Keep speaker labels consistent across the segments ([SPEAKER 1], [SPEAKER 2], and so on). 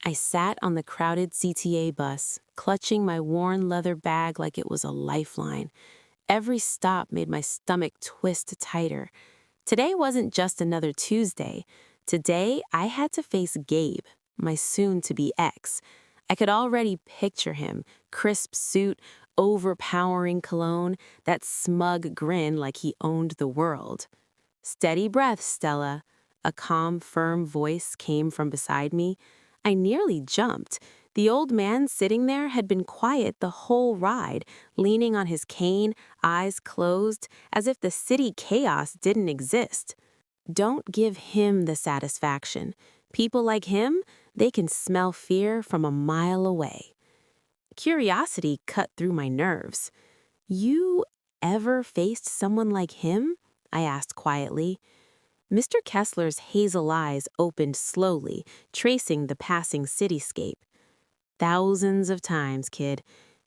[SPEAKER 1] I sat on the crowded CTA bus, clutching my worn leather bag like it was a lifeline. Every stop made my stomach twist tighter. Today wasn't just another Tuesday. Today, I had to face Gabe, my soon-to-be ex. I could already picture him, crisp suit, overpowering cologne, that smug grin like he owned the world. Steady breath, Stella. A calm, firm voice came from beside me. I nearly jumped. The old man sitting there had been quiet the whole ride, leaning on his cane, eyes closed, as if the city chaos didn't exist. Don't give him the satisfaction. People like him, they can smell fear from a mile away. Curiosity cut through my nerves. You ever faced someone like him? I asked quietly. Mr. Kessler's hazel eyes opened slowly, tracing the passing cityscape. Thousands of times, kid.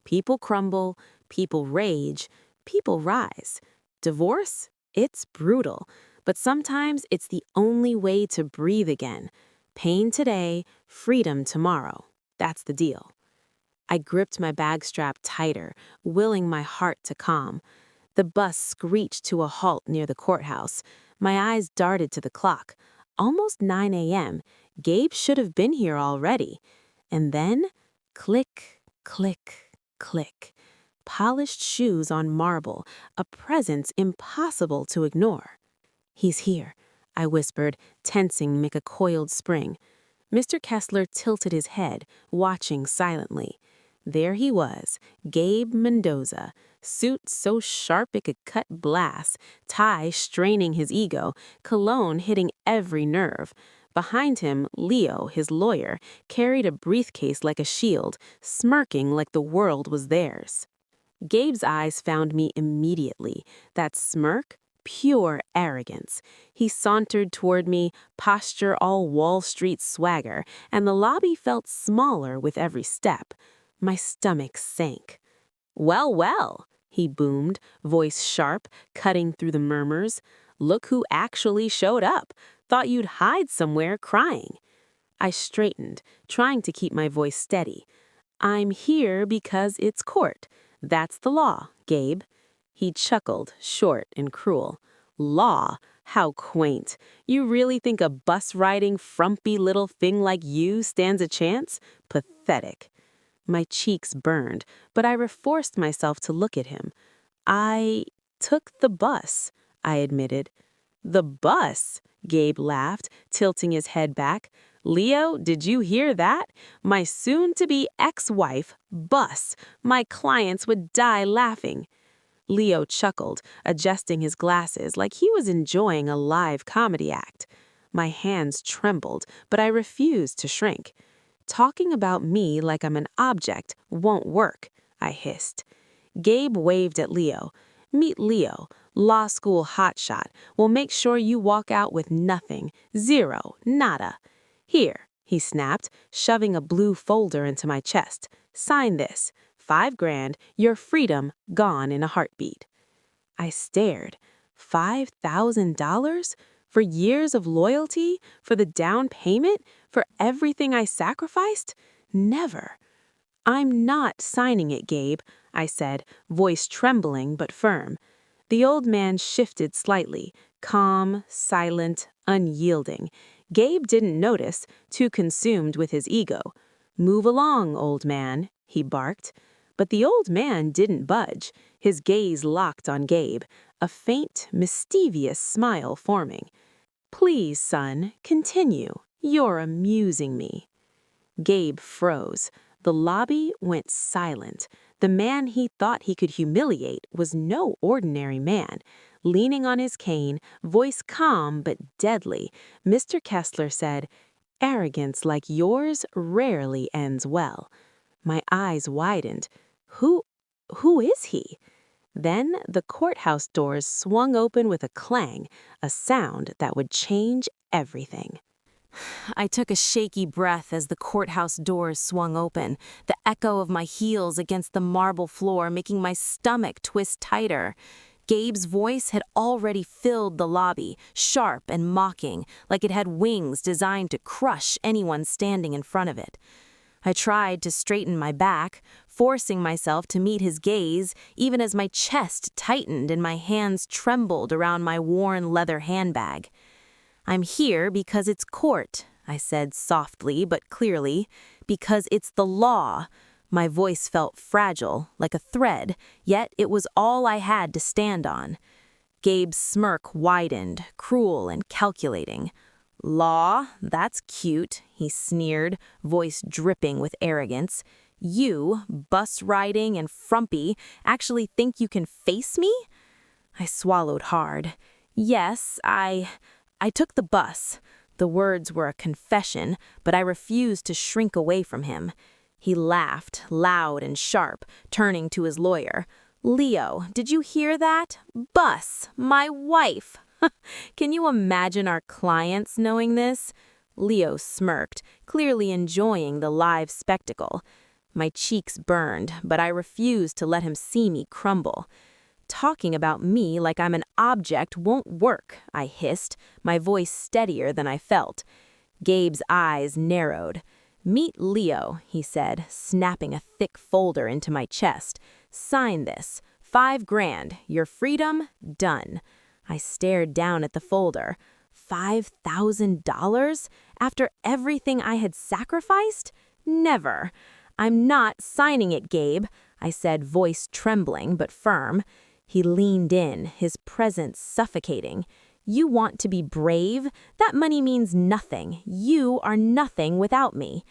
[SPEAKER 1] People crumble, people rage, people rise. Divorce? It's brutal, but sometimes it's the only way to breathe again. Pain today, freedom tomorrow. That's the deal. I gripped my bag strap tighter, willing my heart to calm. The bus screeched to a halt near the courthouse. My eyes darted to the clock. Almost 9 a.m. Gabe should have been here already. And then, click, click, click. Polished shoes on marble, a presence impossible to ignore. He's here, I whispered, tensing like a coiled spring. Mr. Kessler tilted his head, watching silently. There he was, Gabe Mendoza, suit so sharp it could cut glass, tie straining his ego, cologne hitting every nerve. Behind him, Leo, his lawyer, carried a briefcase like a shield, smirking like the world was theirs. Gabe's eyes found me immediately. That smirk, pure arrogance. He sauntered toward me, posture all Wall Street swagger, and the lobby felt smaller with every step. My stomach sank. "Well, well," he boomed, voice sharp, cutting through the murmurs. "Look who actually showed up. Thought you'd hide somewhere crying." I straightened, trying to keep my voice steady. "I'm here because it's court. That's the law, Gabe." He chuckled, short and cruel. "Law? How quaint. You really think a bus-riding, frumpy little thing like you stands a chance? Pathetic." My cheeks burned, but I forced myself to look at him. "I took the bus," I admitted. "The bus?" Gabe laughed, tilting his head back. "Leo, did you hear that? My soon-to-be ex-wife, bus. My clients would die laughing." Leo chuckled, adjusting his glasses like he was enjoying a live comedy act. My hands trembled, but I refused to shrink. "Talking about me like I'm an object won't work," I hissed. Gabe waved at Leo. "Meet Leo, law school hotshot. We'll make sure you walk out with nothing. Zero. Nada. Here," he snapped, shoving a blue folder into my chest. "Sign this. $5,000, your freedom gone in a heartbeat." I stared. $5,000? For years of loyalty? For the down payment? For everything I sacrificed? Never. "I'm not signing it, Gabe," I said, voice trembling but firm. The old man shifted slightly, calm, silent, unyielding. Gabe didn't notice, too consumed with his ego. "Move along, old man," he barked. But the old man didn't budge, his gaze locked on Gabe, a faint, mischievous smile forming. "Please, son, continue. You're amusing me." Gabe froze. The lobby went silent. The man he thought he could humiliate was no ordinary man. Leaning on his cane, voice calm but deadly, Mr. Kessler said, "Arrogance like yours rarely ends well." My eyes widened. Who is he? Then the courthouse doors swung open with a clang, a sound that would change everything. I took a shaky breath as the courthouse doors swung open, the echo of my heels against the marble floor making my stomach twist tighter. Gabe's voice had already filled the lobby, sharp and mocking, like it had wings designed to crush anyone standing in front of it. I tried to straighten my back, forcing myself to meet his gaze, even as my chest tightened and my hands trembled around my worn leather handbag. "I'm here because it's court," I said softly but clearly, "because it's the law." My voice felt fragile, like a thread, yet it was all I had to stand on. Gabe's smirk widened, cruel and calculating. "Law? That's cute," he sneered, voice dripping with arrogance. "You, bus-riding and frumpy, actually think you can face me?" I swallowed hard. "Yes, I took the bus." The words were a confession, but I refused to shrink away from him. He laughed, loud and sharp, turning to his lawyer. "Leo, did you hear that? Bus, my wife. Can you imagine our clients knowing this?" Leo smirked, clearly enjoying the live spectacle. My cheeks burned, but I refused to let him see me crumble. "Talking about me like I'm an object won't work," I hissed, my voice steadier than I felt. Gabe's eyes narrowed. "Meet Leo," he said, snapping a thick folder into my chest. "Sign this. 5 grand. Your freedom, done." I stared down at the folder. $5,000? After everything I had sacrificed? Never. "I'm not signing it, Gabe," I said, voice trembling but firm. He leaned in, his presence suffocating. "You want to be brave? That money means nothing. You are nothing without me."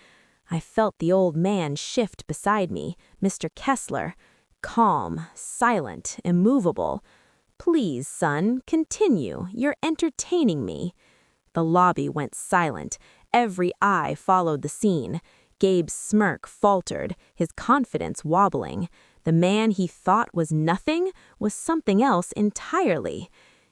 [SPEAKER 1] I felt the old man shift beside me, Mr. Kessler, calm, silent, immovable. "Please, son, continue. You're entertaining me." The lobby went silent. Every eye followed the scene. Gabe's smirk faltered, his confidence wobbling. The man he thought was nothing was something else entirely.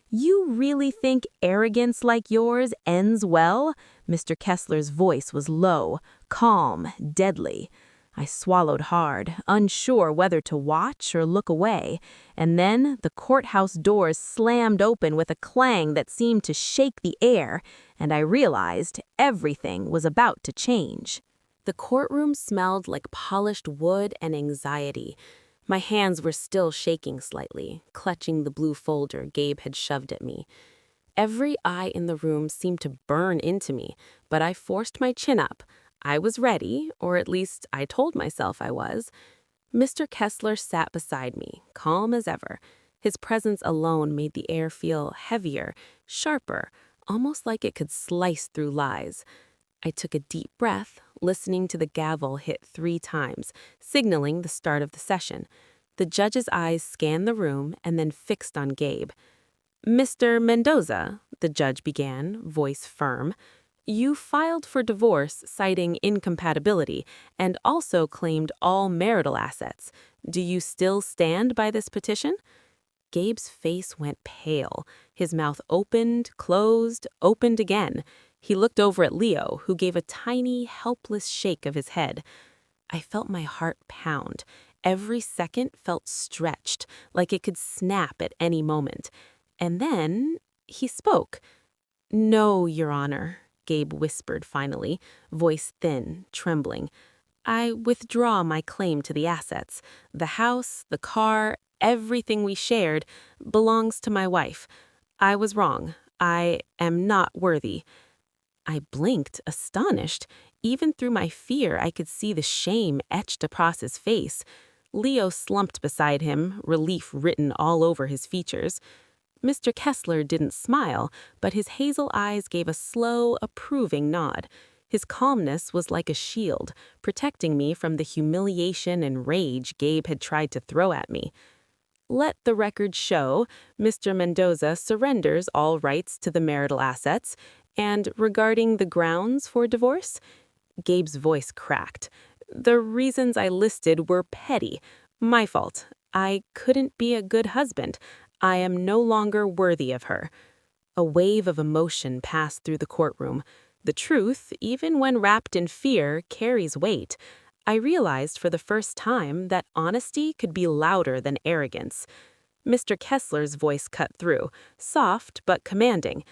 [SPEAKER 1] "You really think arrogance like yours ends well?" Mr. Kessler's voice was low, calm, deadly. I swallowed hard, unsure whether to watch or look away, and then the courthouse doors slammed open with a clang that seemed to shake the air, and I realized everything was about to change. The courtroom smelled like polished wood and anxiety. My hands were still shaking slightly, clutching the blue folder Gabe had shoved at me. Every eye in the room seemed to burn into me, but I forced my chin up. I was ready, or at least I told myself I was. Mr. Kessler sat beside me, calm as ever. His presence alone made the air feel heavier, sharper, almost like it could slice through lies. I took a deep breath, listening to the gavel hit 3 times, signaling the start of the session. The judge's eyes scanned the room and then fixed on Gabe. "Mr. Mendoza," the judge began, voice firm, "you filed for divorce citing incompatibility and also claimed all marital assets. Do you still stand by this petition?" Gabe's face went pale. His mouth opened, closed, opened again. He looked over at Leo, who gave a tiny, helpless shake of his head. I felt my heart pound. Every second felt stretched, like it could snap at any moment. And then he spoke. "No, Your Honor," Gabe whispered finally, voice thin, trembling. "I withdraw my claim to the assets. The house, the car, everything we shared belongs to my wife. I was wrong. I am not worthy." I blinked, astonished. Even through my fear, I could see the shame etched across his face. Leo slumped beside him, relief written all over his features. Mr. Kessler didn't smile, but his hazel eyes gave a slow, approving nod. His calmness was like a shield, protecting me from the humiliation and rage Gabe had tried to throw at me. "Let the record show Mr. Mendoza surrenders all rights to the marital assets, and regarding the grounds for divorce?" Gabe's voice cracked. "The reasons I listed were petty. My fault. I couldn't be a good husband. I am no longer worthy of her." A wave of emotion passed through the courtroom. The truth, even when wrapped in fear, carries weight. I realized for the first time that honesty could be louder than arrogance. Mr. Kessler's voice cut through, soft but commanding.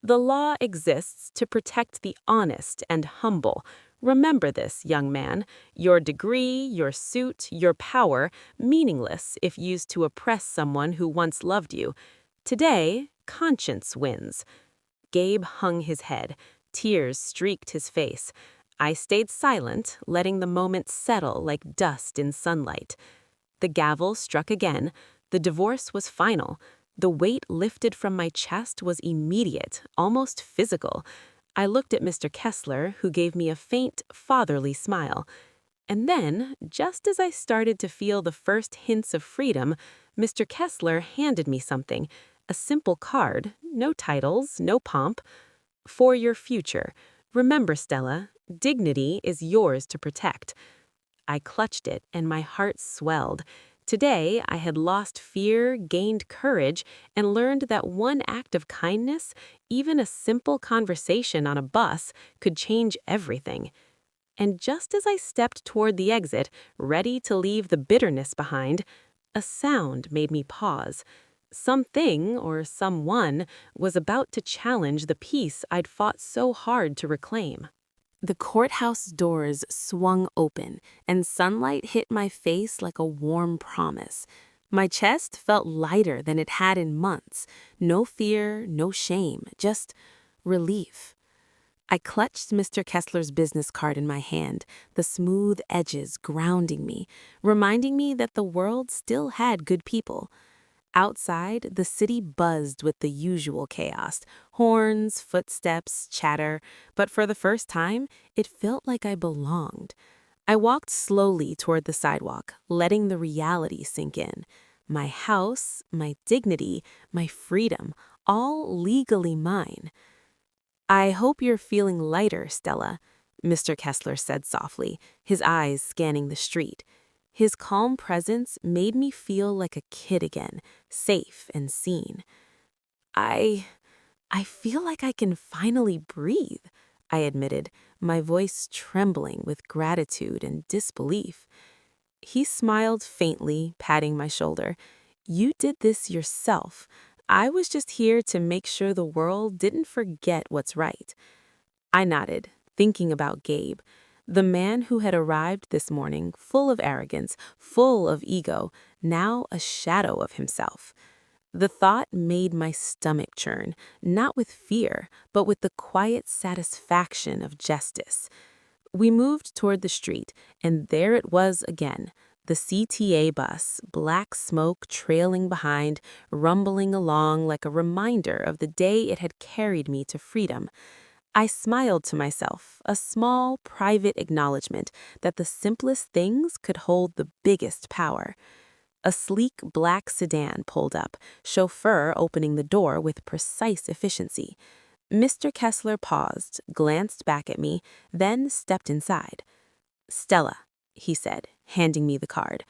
[SPEAKER 1] The law exists to protect the honest and humble. Remember this, young man. Your degree, your suit, your power, meaningless if used to oppress someone who once loved you. Today, conscience wins. Gabe hung his head. Tears streaked his face. I stayed silent, letting the moment settle like dust in sunlight. The gavel struck again. The divorce was final. The weight lifted from my chest was immediate, almost physical. I looked at Mr. Kessler, who gave me a faint, fatherly smile. And then, just as I started to feel the first hints of freedom, Mr. Kessler handed me something. A simple card, no titles, no pomp. For your future. Remember, Stella, dignity is yours to protect. I clutched it, and my heart swelled. Today, I had lost fear, gained courage, and learned that one act of kindness, even a simple conversation on a bus, could change everything. And just as I stepped toward the exit, ready to leave the bitterness behind, a sound made me pause. Something, or someone, was about to challenge the peace I'd fought so hard to reclaim. The courthouse doors swung open, and sunlight hit my face like a warm promise. My chest felt lighter than it had in months. No fear, no shame, just relief. I clutched Mr. Kessler's business card in my hand, the smooth edges grounding me, reminding me that the world still had good people. Outside, the city buzzed with the usual chaos, horns, footsteps, chatter, but for the first time, it felt like I belonged. I walked slowly toward the sidewalk, letting the reality sink in. My house, my dignity, my freedom, all legally mine. I hope you're feeling lighter, Stella, Mr. Kessler said softly, his eyes scanning the street. His calm presence made me feel like a kid again, safe and seen. I feel like I can finally breathe, I admitted, my voice trembling with gratitude and disbelief. He smiled faintly, patting my shoulder. You did this yourself. I was just here to make sure the world didn't forget what's right. I nodded, thinking about Gabe, the man who had arrived this morning, full of arrogance, full of ego, now a shadow of himself. The thought made my stomach churn, not with fear, but with the quiet satisfaction of justice. We moved toward the street, and there it was again, the CTA bus, black smoke trailing behind, rumbling along like a reminder of the day it had carried me to freedom. I smiled to myself, a small, private acknowledgement that the simplest things could hold the biggest power. A sleek black sedan pulled up, chauffeur opening the door with precise efficiency. Mr. Kessler paused, glanced back at me, then stepped inside. Stella, he said, handing me the card.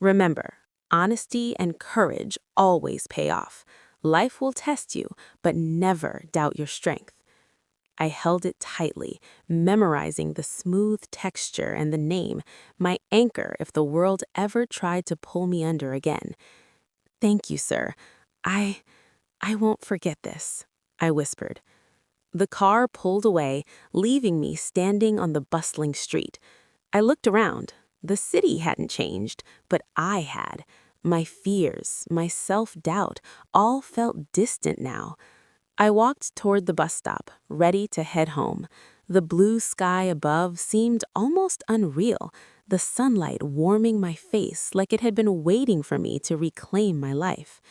[SPEAKER 1] Remember, honesty and courage always pay off. Life will test you, but never doubt your strength. I held it tightly, memorizing the smooth texture and the name, my anchor if the world ever tried to pull me under again. Thank you, sir. I won't forget this, I whispered. The car pulled away, leaving me standing on the bustling street. I looked around. The city hadn't changed, but I had. My fears, my self-doubt, all felt distant now. I walked toward the bus stop, ready to head home. The blue sky above seemed almost unreal, the sunlight warming my face like it had been waiting for me to reclaim my life.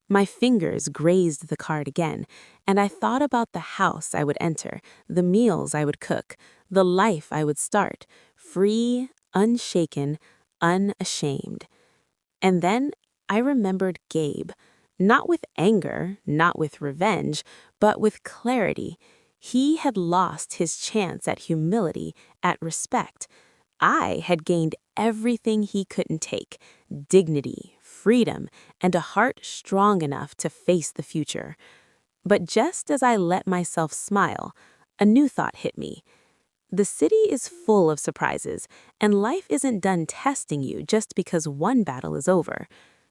[SPEAKER 1] My fingers grazed the card again, and I thought about the house I would enter, the meals I would cook, the life I would start, free, unshaken, unashamed. And then I remembered Gabe, not with anger, not with revenge, but with clarity. He had lost his chance at humility, at respect. I had gained everything he couldn't take: dignity, freedom, and a heart strong enough to face the future. But just as I let myself smile, a new thought hit me. The city is full of surprises, and life isn't done testing you just because one battle is over.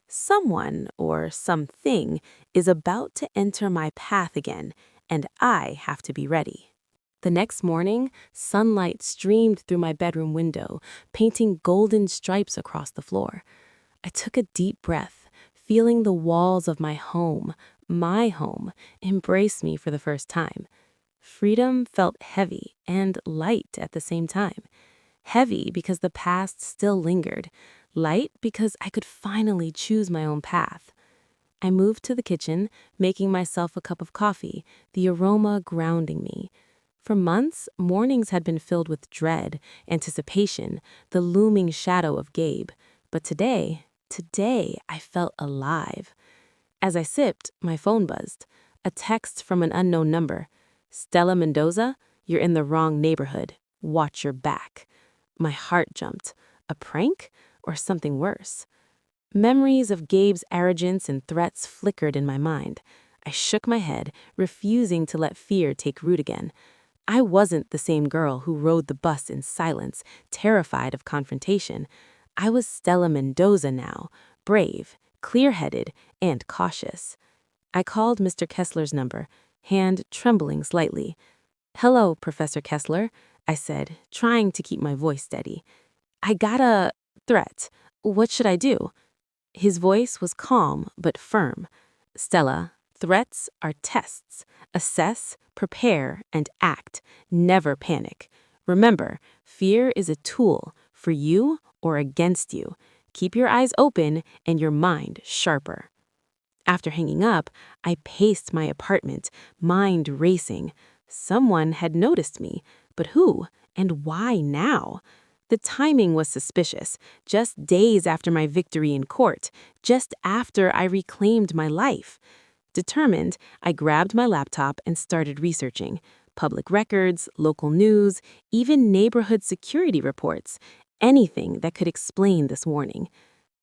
[SPEAKER 1] Someone or something is about to enter my path again, and I have to be ready. The next morning, sunlight streamed through my bedroom window, painting golden stripes across the floor. I took a deep breath, feeling the walls of my home, embrace me for the first time. Freedom felt heavy and light at the same time. Heavy because the past still lingered, light because I could finally choose my own path. I moved to the kitchen, making myself a cup of coffee, the aroma grounding me. For months, mornings had been filled with dread, anticipation, the looming shadow of Gabe. But today, I felt alive. As I sipped, my phone buzzed. A text from an unknown number. "Stella Mendoza, you're in the wrong neighborhood. Watch your back." My heart jumped. A prank? Or something worse? Memories of Gabe's arrogance and threats flickered in my mind. I shook my head, refusing to let fear take root again. I wasn't the same girl who rode the bus in silence, terrified of confrontation. I was Stella Mendoza now, brave, clear-headed, and cautious. I called Mr. Kessler's number, hand trembling slightly. "Hello, Professor Kessler," I said, trying to keep my voice steady. "I got a threat. What should I do?" His voice was calm but firm. "Stella, threats are tests. Assess, prepare, and act. Never panic. Remember, fear is a tool, for you or against you. Keep your eyes open and your mind sharper." After hanging up, I paced my apartment, mind racing. Someone had noticed me, but who and why now? The timing was suspicious, just days after my victory in court, just after I reclaimed my life. Determined, I grabbed my laptop and started researching. Public records, local news, even neighborhood security reports. Anything that could explain this warning.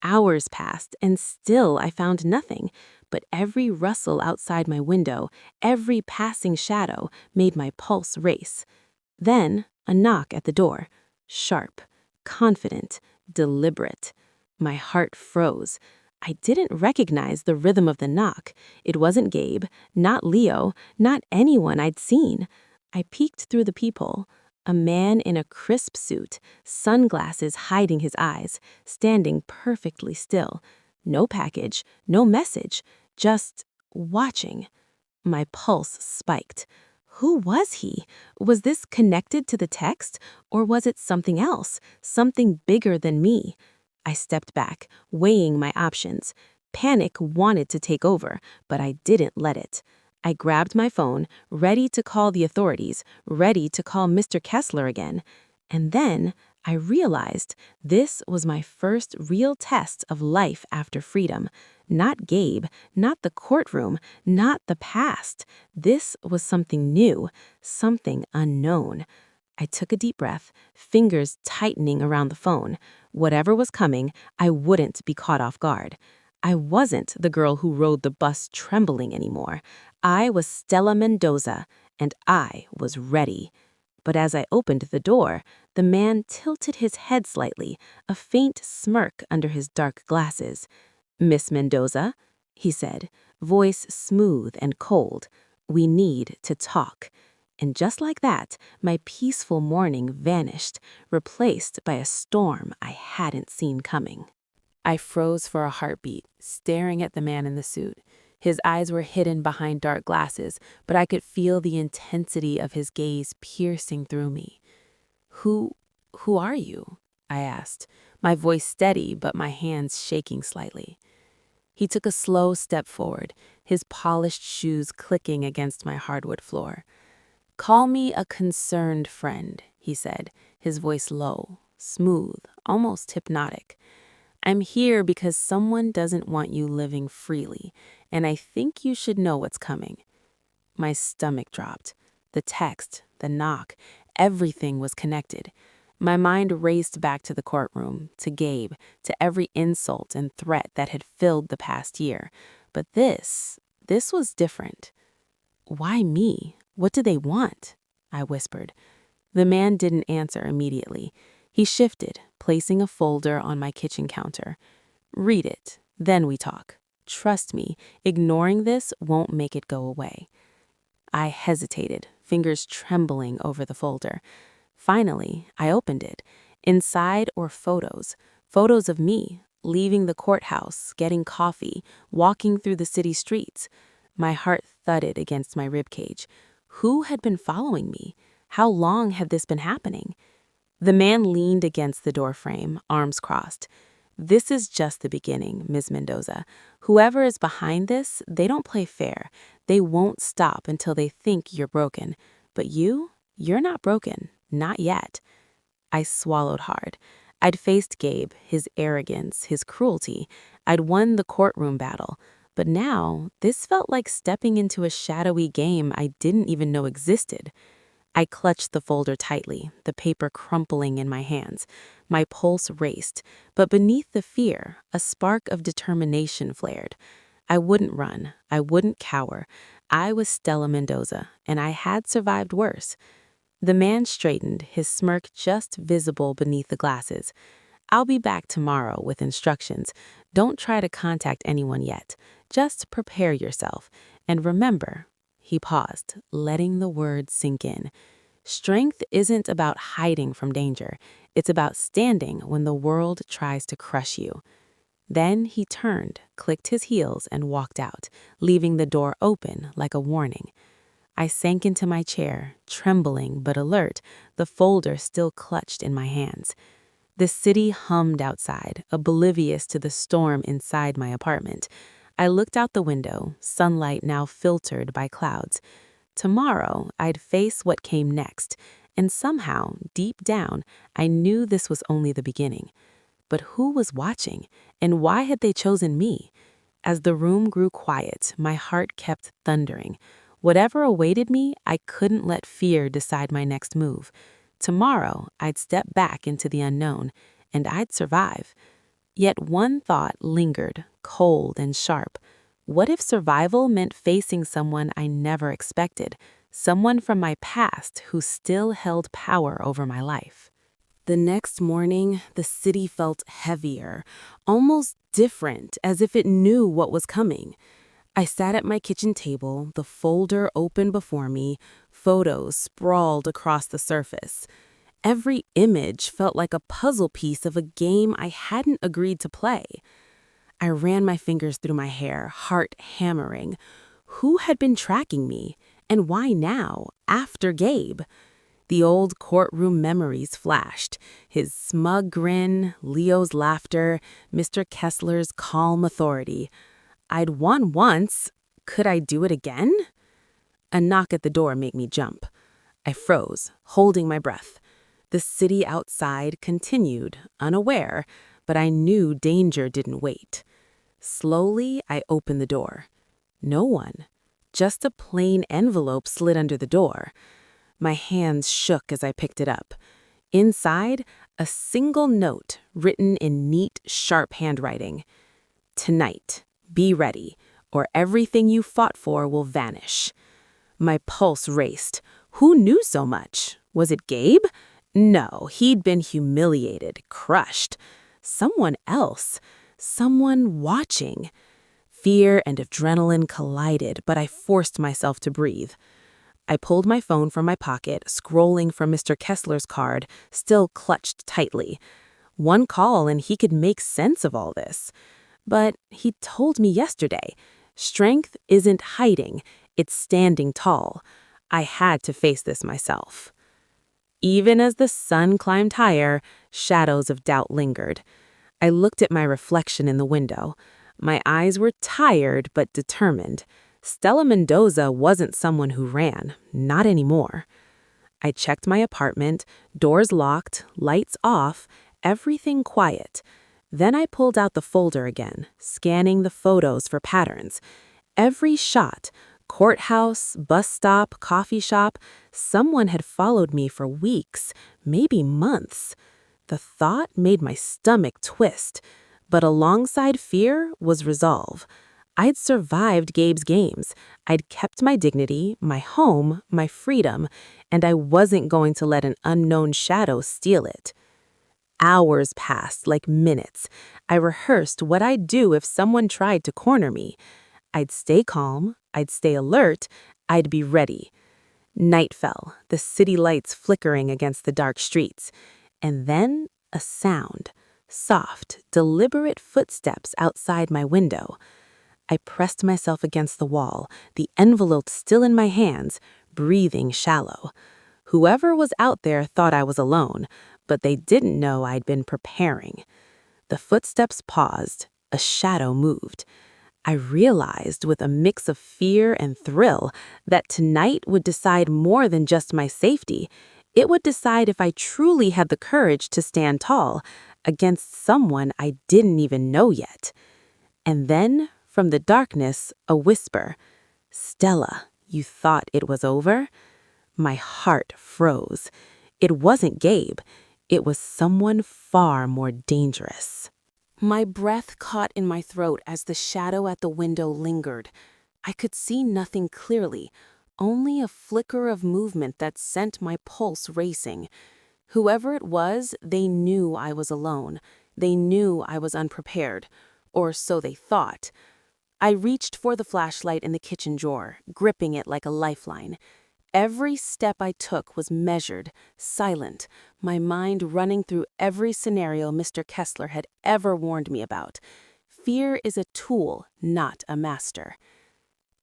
[SPEAKER 1] Hours passed, and still I found nothing, but every rustle outside my window, every passing shadow, made my pulse race. Then, a knock at the door. Sharp, confident, deliberate. My heart froze. I didn't recognize the rhythm of the knock. It wasn't Gabe, not Leo, not anyone I'd seen. I peeked through the peephole. A man in a crisp suit, sunglasses hiding his eyes, standing perfectly still. No package, no message, just watching. My pulse spiked. Who was he? Was this connected to the text, or was it something else, something bigger than me? I stepped back, weighing my options. Panic wanted to take over, but I didn't let it. I grabbed my phone, ready to call the authorities, ready to call Mr. Kessler again. And then I realized this was my first real test of life after freedom. Not Gabe, not the courtroom, not the past. This was something new, something unknown. I took a deep breath, fingers tightening around the phone. Whatever was coming, I wouldn't be caught off guard. I wasn't the girl who rode the bus trembling anymore. I was Stella Mendoza, and I was ready. But as I opened the door, the man tilted his head slightly, a faint smirk under his dark glasses. "Miss Mendoza," he said, voice smooth and cold, "we need to talk." And just like that, my peaceful morning vanished, replaced by a storm I hadn't seen coming. I froze for a heartbeat, staring at the man in the suit. His eyes were hidden behind dark glasses, but I could feel the intensity of his gaze piercing through me. Who are you?" I asked, my voice steady but my hands shaking slightly. He took a slow step forward, his polished shoes clicking against my hardwood floor. "Call me a concerned friend," he said, his voice low, smooth, almost hypnotic. "I'm here because someone doesn't want you living freely, and I think you should know what's coming." My stomach dropped. The text, the knock, everything was connected. My mind raced back to the courtroom, to Gabe, to every insult and threat that had filled the past year. But this was different. "Why me? What do they want?" I whispered. The man didn't answer immediately. He shifted, placing a folder on my kitchen counter. "Read it, Then we talk. Trust me, ignoring this won't make it go away. I hesitated, fingers trembling over the folder. Finally, I opened it. Inside were photos. Photos of me, leaving the courthouse, getting coffee, walking through the city streets. My heart thudded against my ribcage. Who had been following me? How long had this been happening? The man leaned against the doorframe, arms crossed. This is just the beginning, Ms. Mendoza. Whoever is behind this, they don't play fair. They won't stop until they think you're broken. But you're not broken. Not yet. I swallowed hard. I'd faced Gabe, his arrogance, his cruelty. I'd won the courtroom battle. But now, this felt like stepping into a shadowy game I didn't even know existed. I clutched the folder tightly, the paper crumpling in my hands. My pulse raced, but beneath the fear, a spark of determination flared. I wouldn't run. I wouldn't cower. I was Stella Mendoza, and I had survived worse. The man straightened, his smirk just visible beneath the glasses. I'll be back tomorrow with instructions. Don't try to contact anyone yet. Just prepare yourself. And remember, he paused, letting the words sink in. Strength isn't about hiding from danger. It's about standing when the world tries to crush you. Then he turned, clicked his heels, and walked out, leaving the door open like a warning. I sank into my chair, trembling but alert, the folder still clutched in my hands. The city hummed outside, oblivious to the storm inside my apartment. I looked out the window, sunlight now filtered by clouds. Tomorrow, I'd face what came next, and somehow, deep down, I knew this was only the beginning. But who was watching, and why had they chosen me? As the room grew quiet, my heart kept thundering. Whatever awaited me, I couldn't let fear decide my next move. Tomorrow, I'd step back into the unknown, and I'd survive. Yet one thought lingered, cold and sharp. What if survival meant facing someone I never expected, someone from my past who still held power over my life? The next morning, the city felt heavier, almost different, as if it knew what was coming. I sat at my kitchen table, the folder open before me, photos sprawled across the surface. Every image felt like a puzzle piece of a game I hadn't agreed to play. I ran my fingers through my hair, heart hammering. Who had been tracking me? And why now, after Gabe? The old courtroom memories flashed. His smug grin, Leo's laughter, Mr. Kessler's calm authority. I'd won once. Could I do it again? A knock at the door made me jump. I froze, holding my breath. The city outside continued, unaware, but I knew danger didn't wait. Slowly, I opened the door. No one. Just a plain envelope slid under the door. My hands shook as I picked it up. Inside, a single note written in neat, sharp handwriting. Tonight, be ready, or everything you fought for will vanish. My pulse raced. Who knew so much? Was it Gabe? No, he'd been humiliated, crushed. Someone else. Someone watching. Fear and adrenaline collided, but I forced myself to breathe. I pulled my phone from my pocket, scrolling from Mr. Kessler's card, still clutched tightly. One call and he could make sense of all this. But he told me yesterday, strength isn't hiding, it's standing tall. I had to face this myself. Even as the sun climbed higher, shadows of doubt lingered. I looked at my reflection in the window. My eyes were tired but determined. Stella Mendoza wasn't someone who ran, not anymore. I checked my apartment, doors locked, lights off, everything quiet. Then I pulled out the folder again, scanning the photos for patterns. Every shot, courthouse, bus stop, coffee shop, someone had followed me for weeks, maybe months. The thought made my stomach twist, but alongside fear was resolve. I'd survived Gabe's games. I'd kept my dignity, my home, my freedom, and I wasn't going to let an unknown shadow steal it. Hours passed like minutes. I rehearsed what I'd do if someone tried to corner me. I'd stay calm, I'd stay alert, I'd be ready. Night fell, the city lights flickering against the dark streets. And then a sound. Soft, deliberate footsteps outside my window. I pressed myself against the wall, the envelope still in my hands, breathing shallow. Whoever was out there thought I was alone, but they didn't know I'd been preparing. The footsteps paused, a shadow moved. I realized with a mix of fear and thrill that tonight would decide more than just my safety. It would decide if I truly had the courage to stand tall against someone I didn't even know yet. And then, from the darkness, a whisper. "Stella, you thought it was over?" My heart froze. It wasn't Gabe. It was someone far more dangerous. My breath caught in my throat as the shadow at the window lingered. I could see nothing clearly, only a flicker of movement that sent my pulse racing. Whoever it was, they knew I was alone. They knew I was unprepared. Or so they thought. I reached for the flashlight in the kitchen drawer, gripping it like a lifeline. Every step I took was measured, silent, my mind running through every scenario Mr. Kessler had ever warned me about. Fear is a tool, not a master.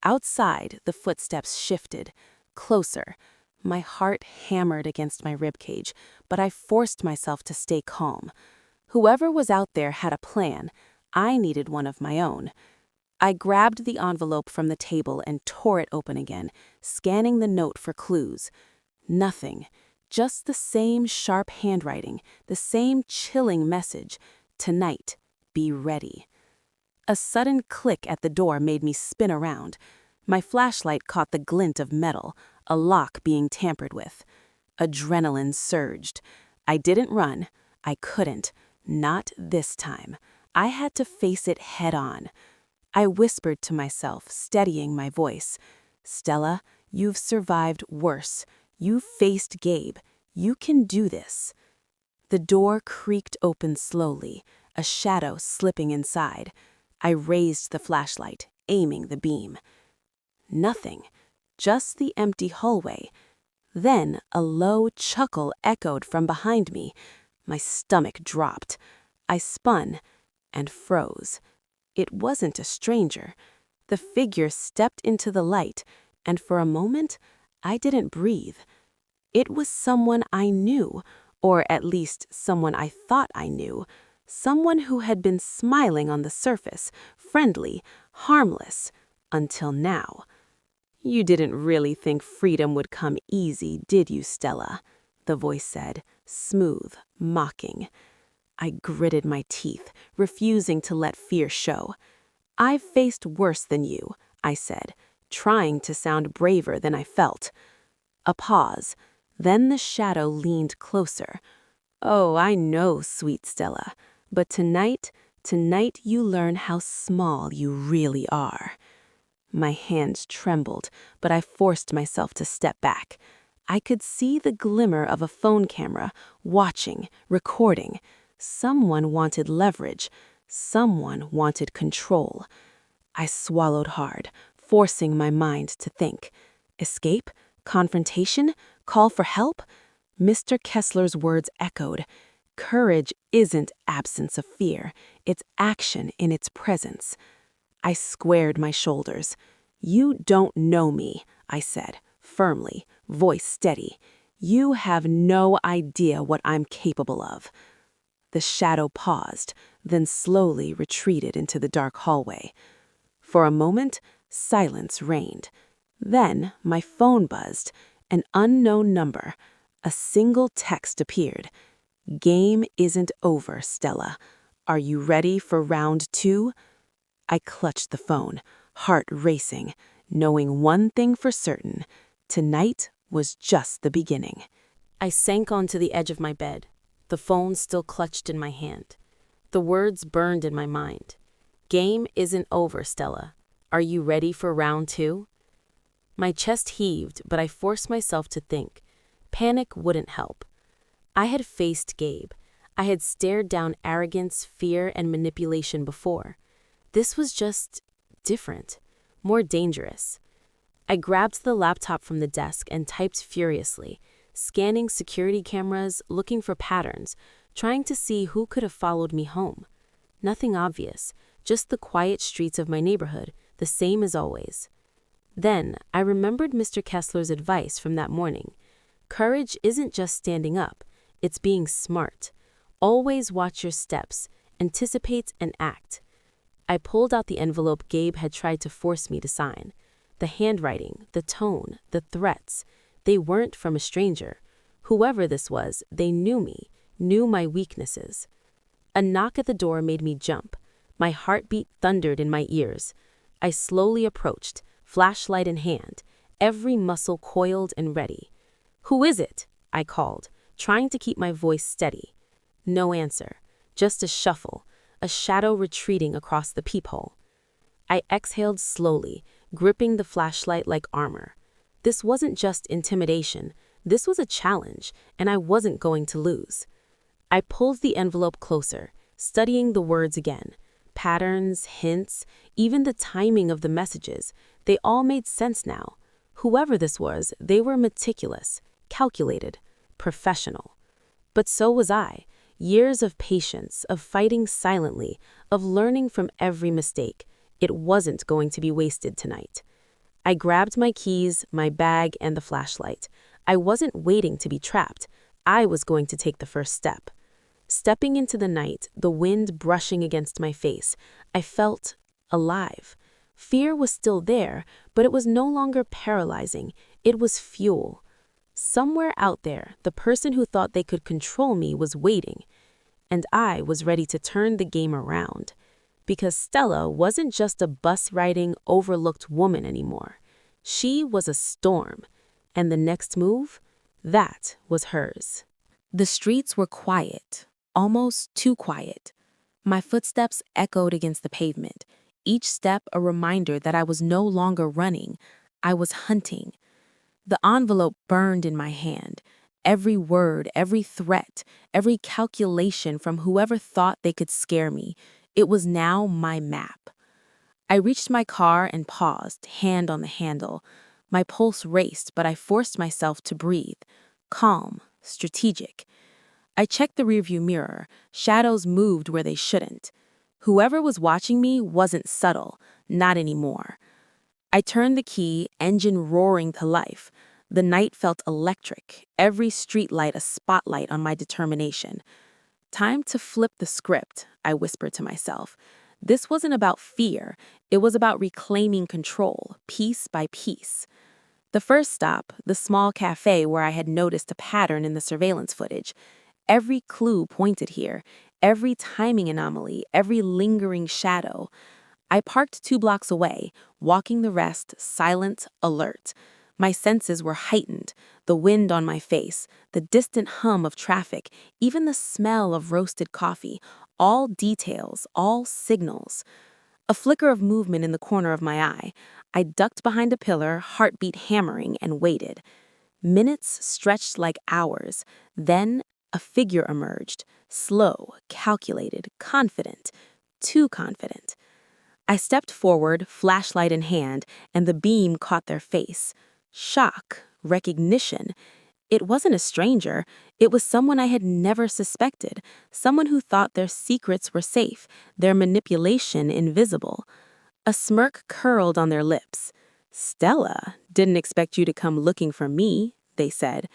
[SPEAKER 1] Outside, the footsteps shifted, closer. My heart hammered against my ribcage, but I forced myself to stay calm. Whoever was out there had a plan. I needed one of my own. I grabbed the envelope from the table and tore it open again, scanning the note for clues. Nothing. Just the same sharp handwriting, the same chilling message. Tonight, be ready. A sudden click at the door made me spin around. My flashlight caught the glint of metal, a lock being tampered with. Adrenaline surged. I didn't run. I couldn't. Not this time. I had to face it head on. I whispered to myself, steadying my voice. "Stella, you've survived worse. You've faced Gabe. You can do this." The door creaked open slowly, a shadow slipping inside. I raised the flashlight, aiming the beam. Nothing. Just the empty hallway. Then a low chuckle echoed from behind me. My stomach dropped. I spun and froze. It wasn't a stranger. The figure stepped into the light, and for a moment, I didn't breathe. It was someone I knew, or at least someone I thought I knew. Someone who had been smiling on the surface, friendly, harmless, until now. "You didn't really think freedom would come easy, did you, Stella?" the voice said, smooth, mocking. I gritted my teeth, refusing to let fear show. "I've faced worse than you," I said, trying to sound braver than I felt. A pause. Then the shadow leaned closer. "Oh, I know, sweet Stella. But tonight you learn how small you really are." My hands trembled, but I forced myself to step back. I could see the glimmer of a phone camera, watching, recording. Someone wanted leverage. Someone wanted control. I swallowed hard, forcing my mind to think. Escape? Confrontation? Call for help? Mr. Kessler's words echoed. Courage isn't absence of fear. It's action in its presence. I squared my shoulders. "You don't know me," I said, firmly, voice steady. "You have no idea what I'm capable of." The shadow paused, then slowly retreated into the dark hallway. For a moment, silence reigned. Then my phone buzzed. An unknown number. A single text appeared. "Game isn't over, Stella. Are you ready for round 2? I clutched the phone, heart racing, knowing one thing for certain. Tonight was just the beginning. I sank onto the edge of my bed, the phone still clutched in my hand. The words burned in my mind. "Game isn't over, Stella. Are you ready for round 2? My chest heaved, but I forced myself to think. Panic wouldn't help. I had faced Gabe. I had stared down arrogance, fear, and manipulation before. This was just different, more dangerous. I grabbed the laptop from the desk and typed furiously, scanning security cameras, looking for patterns, trying to see who could have followed me home. Nothing obvious, just the quiet streets of my neighborhood, the same as always. Then I remembered Mr. Kessler's advice from that morning. Courage isn't just standing up, it's being smart. Always watch your steps, anticipate and act. I pulled out the envelope Gabe had tried to force me to sign. The handwriting, the tone, the threats, they weren't from a stranger. Whoever this was, they knew me, knew my weaknesses. A knock at the door made me jump. My heartbeat thundered in my ears. I slowly approached, flashlight in hand, every muscle coiled and ready. "Who is it?" I called, trying to keep my voice steady. No answer, just a shuffle, a shadow retreating across the peephole. I exhaled slowly, gripping the flashlight like armor. This wasn't just intimidation, this was a challenge, and I wasn't going to lose. I pulled the envelope closer, studying the words again. Patterns, hints, even the timing of the messages, they all made sense now. Whoever this was, they were meticulous, calculated, professional. But so was I. Years of patience, of fighting silently, of learning from every mistake. It wasn't going to be wasted tonight. I grabbed my keys, my bag, and the flashlight. I wasn't waiting to be trapped. I was going to take the first step. Stepping into the night, the wind brushing against my face, I felt alive. Fear was still there, but it was no longer paralyzing. It was fuel. Somewhere out there, the person who thought they could control me was waiting, and I was ready to turn the game around. Because Stella wasn't just a bus-riding, overlooked woman anymore. She was a storm, and the next move, that was hers. The streets were quiet, almost too quiet. My footsteps echoed against the pavement, each step a reminder that I was no longer running, I was hunting. The envelope burned in my hand. Every word, every threat, every calculation from whoever thought they could scare me, it was now my map. I reached my car and paused, hand on the handle. My pulse raced, but I forced myself to breathe. Calm, strategic. I checked the rearview mirror. Shadows moved where they shouldn't. Whoever was watching me wasn't subtle, not anymore. I turned the key, engine roaring to life. The night felt electric, every streetlight a spotlight on my determination. Time to flip the script, I whispered to myself. This wasn't about fear, it was about reclaiming control, piece by piece. The first stop, the small cafe where I had noticed a pattern in the surveillance footage. Every clue pointed here, every timing anomaly, every lingering shadow. I parked 2 blocks away, walking the rest, silent, alert. My senses were heightened, the wind on my face, the distant hum of traffic, even the smell of roasted coffee, all details, all signals. A flicker of movement in the corner of my eye. I ducked behind a pillar, heartbeat hammering, and waited. Minutes stretched like hours. Then a figure emerged, slow, calculated, confident, too confident. I stepped forward, flashlight in hand, and the beam caught their face. Shock, recognition. It wasn't a stranger. It was someone I had never suspected, someone who thought their secrets were safe, their manipulation invisible. A smirk curled on their lips. "Stella, didn't expect you to come looking for me," they said.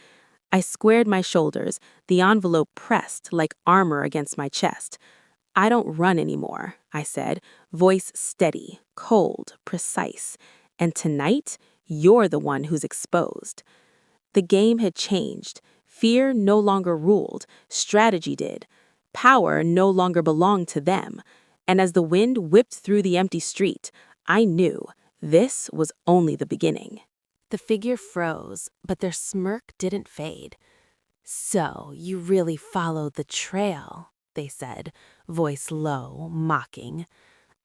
[SPEAKER 1] I squared my shoulders, the envelope pressed like armor against my chest. "I don't run anymore," I said, voice steady, cold, precise. "And tonight, you're the one who's exposed." The game had changed. Fear no longer ruled, strategy did. Power no longer belonged to them. And as the wind whipped through the empty street, I knew this was only the beginning. The figure froze, but their smirk didn't fade. "So, you really followed the trail," they said, voice low, mocking.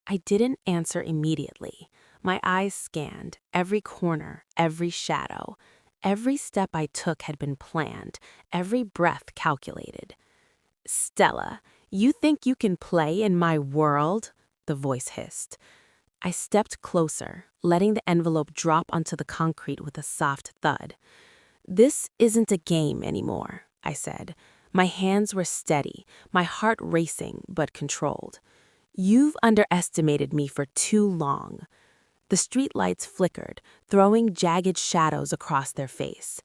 [SPEAKER 1] I didn't answer immediately. My eyes scanned every corner, every shadow. Every step I took had been planned, every breath calculated. Stella, you think you can play in my world? The voice hissed. I stepped closer, letting the envelope drop onto the concrete with a soft thud. This isn't a game anymore, I said. My hands were steady, my heart racing but controlled. You've underestimated me for too long. The streetlights flickered, throwing jagged shadows across their face.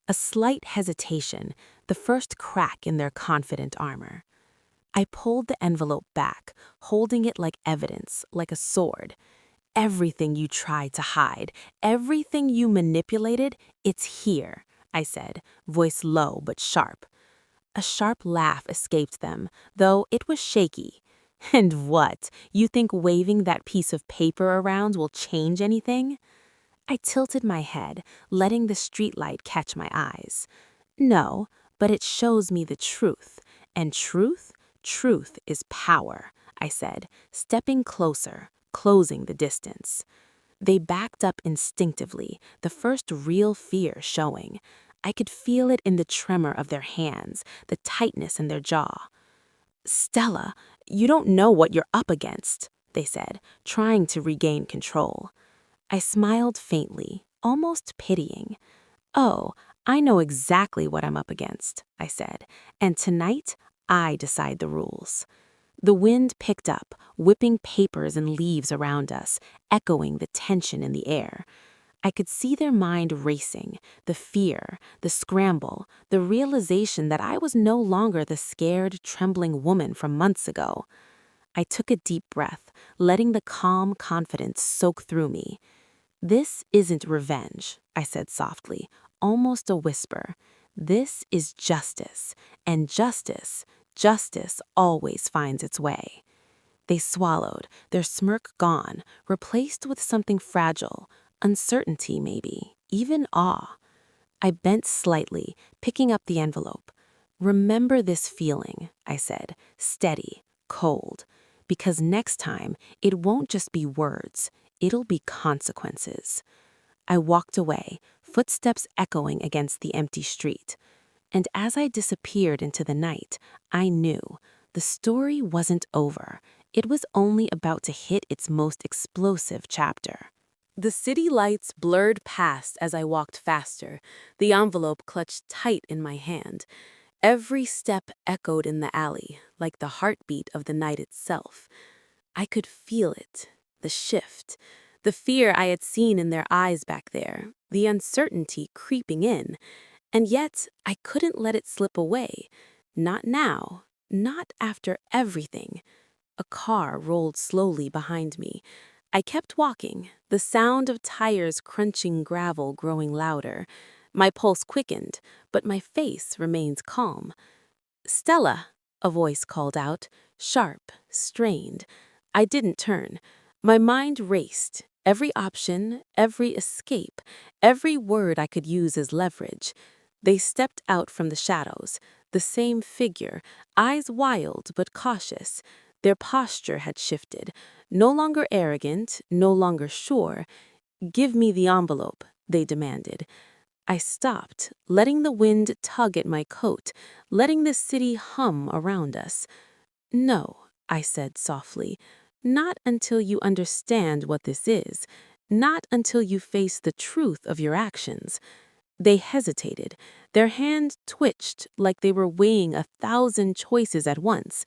[SPEAKER 1] A slight hesitation, the first crack in their confident armor. I pulled the envelope back, holding it like evidence, like a sword. Everything you tried to hide, everything you manipulated, it's here, I said, voice low but sharp. A sharp laugh escaped them, though it was shaky. And what? You think waving that piece of paper around will change anything? I tilted my head, letting the streetlight catch my eyes. No, but it shows me the truth. And truth is power, I said, stepping closer, closing the distance. They backed up instinctively, the first real fear showing. I could feel it in the tremor of their hands, the tightness in their jaw. Stella, you don't know what you're up against, they said, trying to regain control. I smiled faintly, almost pitying. Oh, I know exactly what I'm up against, I said, and tonight I decide the rules. The wind picked up, whipping papers and leaves around us, echoing the tension in the air. I could see their mind racing, the fear, the scramble, the realization that I was no longer the scared, trembling woman from months ago. I took a deep breath, letting the calm confidence soak through me. This isn't revenge, I said softly, almost a whisper. This is justice, and justice always finds its way. They swallowed, their smirk gone, replaced with something fragile, uncertainty maybe, even awe. I bent slightly, picking up the envelope. Remember this feeling, I said, steady, cold, because next time it won't just be words, it'll be consequences. I walked away, footsteps echoing against the empty street. And as I disappeared into the night, I knew the story wasn't over. It was only about to hit its most explosive chapter. The city lights blurred past as I walked faster, the envelope clutched tight in my hand. Every step echoed in the alley, like the heartbeat of the night itself. I could feel it, the shift, the fear I had seen in their eyes back there, the uncertainty creeping in. And yet, I couldn't let it slip away. Not now, not after everything. A car rolled slowly behind me. I kept walking, the sound of tires crunching gravel growing louder. My pulse quickened, but my face remained calm. Stella, a voice called out, sharp, strained. I didn't turn. My mind raced. Every option, every escape, every word I could use as leverage. They stepped out from the shadows, the same figure, eyes wild but cautious. Their posture had shifted, no longer arrogant, no longer sure. Give me the envelope, they demanded. I stopped, letting the wind tug at my coat, letting the city hum around us. No, I said softly, not until you understand what this is, not until you face the truth of your actions. They hesitated. Their hands twitched like they were weighing 1,000 choices at once.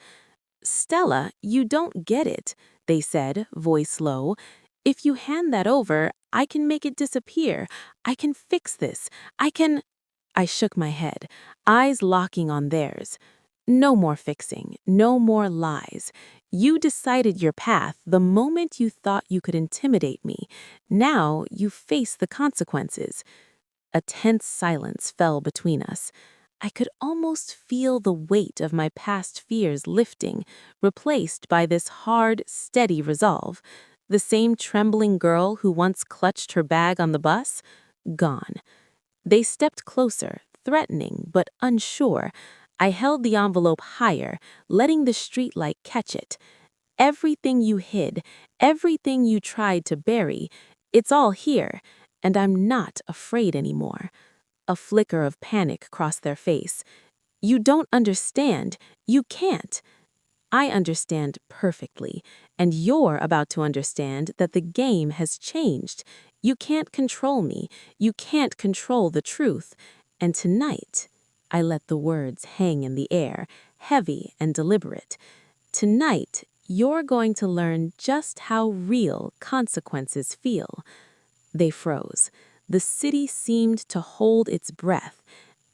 [SPEAKER 1] Stella, you don't get it, they said, voice low. If you hand that over, I can make it disappear. I can fix this. I shook my head, eyes locking on theirs. No more fixing, no more lies. You decided your path the moment you thought you could intimidate me. Now you face the consequences. A tense silence fell between us. I could almost feel the weight of my past fears lifting, replaced by this hard, steady resolve. The same trembling girl who once clutched her bag on the bus? Gone. They stepped closer, threatening but unsure. I held the envelope higher, letting the streetlight catch it. Everything you hid, everything you tried to bury, it's all here, and I'm not afraid anymore. A flicker of panic crossed their face. You don't understand. You can't. I understand perfectly, and you're about to understand that the game has changed. You can't control me. You can't control the truth. And tonight, I let the words hang in the air, heavy and deliberate. Tonight, you're going to learn just how real consequences feel. They froze. The city seemed to hold its breath.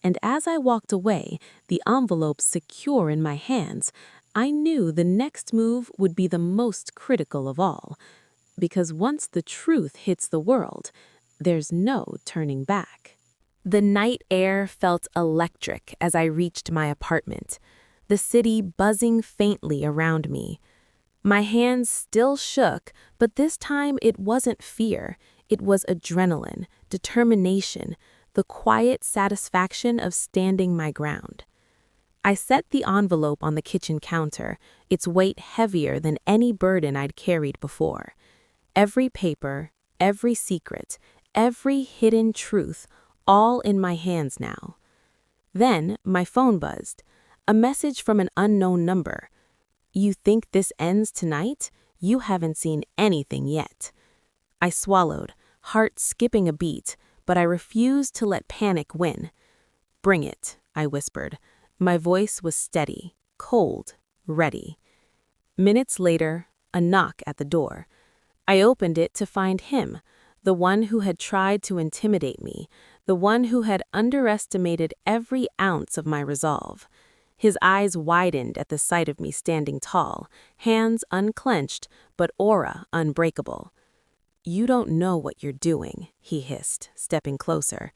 [SPEAKER 1] And as I walked away, the envelope secure in my hands, I knew the next move would be the most critical of all. Because once the truth hits the world, there's no turning back. The night air felt electric as I reached my apartment, the city buzzing faintly around me. My hands still shook, but this time it wasn't fear. It was adrenaline, determination, the quiet satisfaction of standing my ground. I set the envelope on the kitchen counter, its weight heavier than any burden I'd carried before. Every paper, every secret, every hidden truth, all in my hands now. Then my phone buzzed. A message from an unknown number. "You think this ends tonight? You haven't seen anything yet." I swallowed, heart skipping a beat, but I refused to let panic win. "Bring it," I whispered. My voice was steady, cold, ready. Minutes later, a knock at the door. I opened it to find him, the one who had tried to intimidate me, the one who had underestimated every ounce of my resolve. His eyes widened at the sight of me standing tall, hands unclenched, but aura unbreakable. "You don't know what you're doing," he hissed, stepping closer.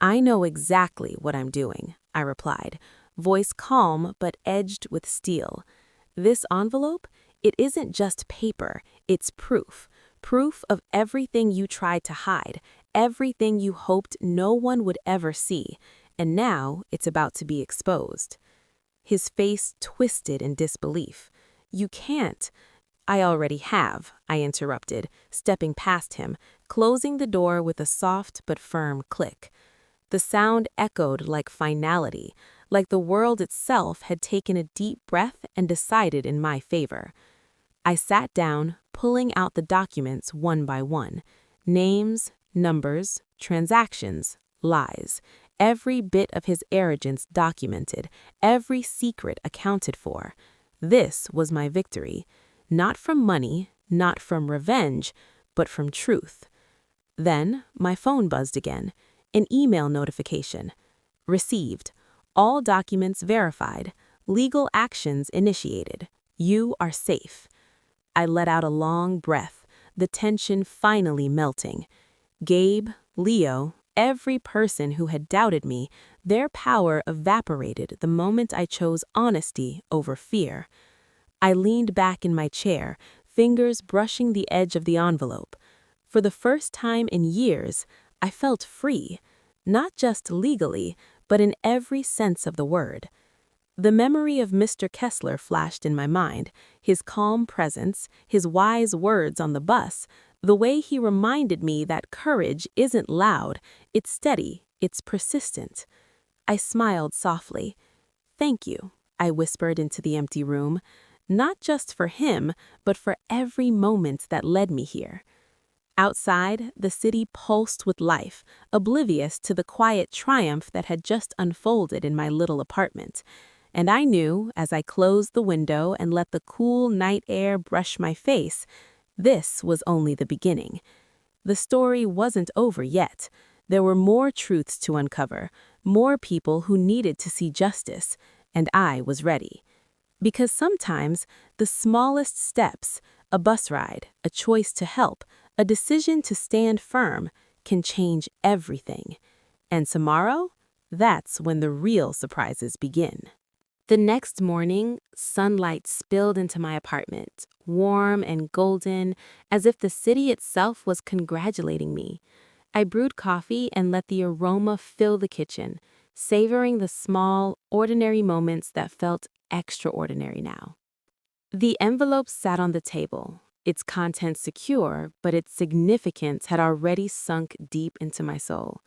[SPEAKER 1] "I know exactly what I'm doing," I replied, voice calm but edged with steel. "This envelope, it isn't just paper, it's proof. Proof of everything you tried to hide, everything you hoped no one would ever see, and now it's about to be exposed." His face twisted in disbelief. "You can't." "I already have," I interrupted, stepping past him, closing the door with a soft but firm click. The sound echoed like finality, like the world itself had taken a deep breath and decided in my favor. I sat down, pulling out the documents one by one. Names, numbers, transactions, lies. Every bit of his arrogance documented, every secret accounted for. This was my victory. Not from money, not from revenge, but from truth. Then my phone buzzed again. An email notification. "Received. All documents verified. Legal actions initiated. You are safe." I let out a long breath, the tension finally melting. Gabe, Leo, every person who had doubted me, their power evaporated the moment I chose honesty over fear. I leaned back in my chair, fingers brushing the edge of the envelope. For the first time in years, I felt free, not just legally, but in every sense of the word. The memory of Mr. Kessler flashed in my mind, his calm presence, his wise words on the bus, the way he reminded me that courage isn't loud, it's steady, it's persistent. I smiled softly. "Thank you," I whispered into the empty room, not just for him, but for every moment that led me here. Outside, the city pulsed with life, oblivious to the quiet triumph that had just unfolded in my little apartment. And I knew, as I closed the window and let the cool night air brush my face, this was only the beginning. The story wasn't over yet. There were more truths to uncover, more people who needed to see justice, and I was ready. Because sometimes the smallest steps, a bus ride, a choice to help, a decision to stand firm, can change everything. And tomorrow, that's when the real surprises begin. The next morning, sunlight spilled into my apartment, warm and golden, as if the city itself was congratulating me. I brewed coffee and let the aroma fill the kitchen, savoring the small, ordinary moments that felt extraordinary now. The envelope sat on the table, its contents secure, but its significance had already sunk deep into my soul.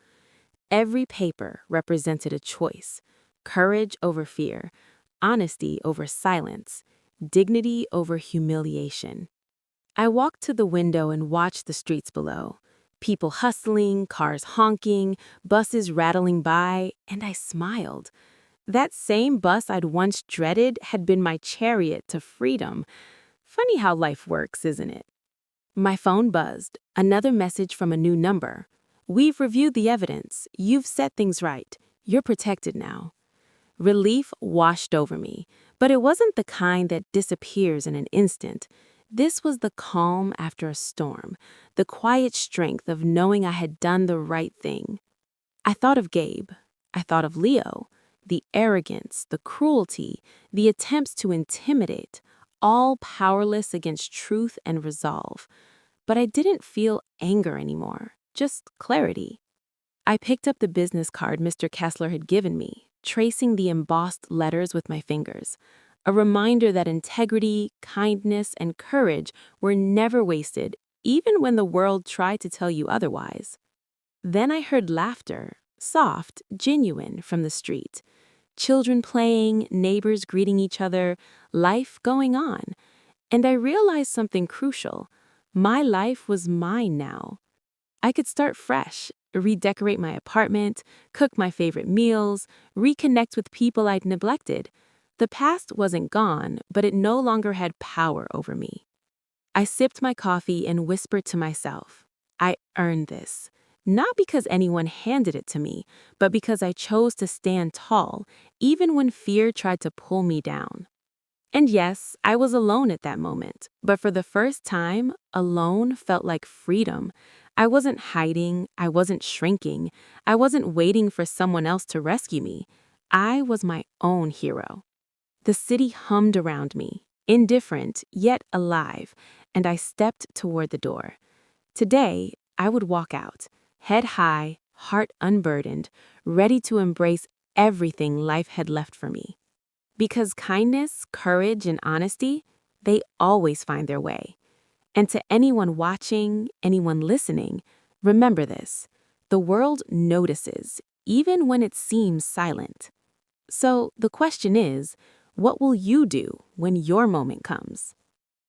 [SPEAKER 1] Every paper represented a choice: courage over fear, honesty over silence, dignity over humiliation. I walked to the window and watched the streets below. People hustling, cars honking, buses rattling by, and I smiled. That same bus I'd once dreaded had been my chariot to freedom. Funny how life works, isn't it? My phone buzzed. Another message from a new number. "We've reviewed the evidence. You've set things right. You're protected now." Relief washed over me, but it wasn't the kind that disappears in an instant. This was the calm after a storm, the quiet strength of knowing I had done the right thing. I thought of Gabe. I thought of Leo. The arrogance, the cruelty, the attempts to intimidate, all powerless against truth and resolve. But I didn't feel anger anymore, just clarity. I picked up the business card Mr. Kessler had given me, tracing the embossed letters with my fingers. A reminder that integrity, kindness, and courage were never wasted, even when the world tried to tell you otherwise. Then I heard laughter, soft, genuine, from the street. Children playing, neighbors greeting each other, life going on. And I realized something crucial. My life was mine now. I could start fresh, redecorate my apartment, cook my favorite meals, reconnect with people I'd neglected. The past wasn't gone, but it no longer had power over me. I sipped my coffee and whispered to myself, I earned this. Not because anyone handed it to me, but because I chose to stand tall, even when fear tried to pull me down. And yes, I was alone at that moment, but for the first time, alone felt like freedom. I wasn't hiding, I wasn't shrinking, I wasn't waiting for someone else to rescue me. I was my own hero. The city hummed around me, indifferent yet alive, and I stepped toward the door. Today, I would walk out, head high, heart unburdened, ready to embrace everything life had left for me. Because kindness, courage, and honesty, they always find their way. And to anyone watching, anyone listening, remember this. The world notices, even when it seems silent. So the question is, what will you do when your moment comes?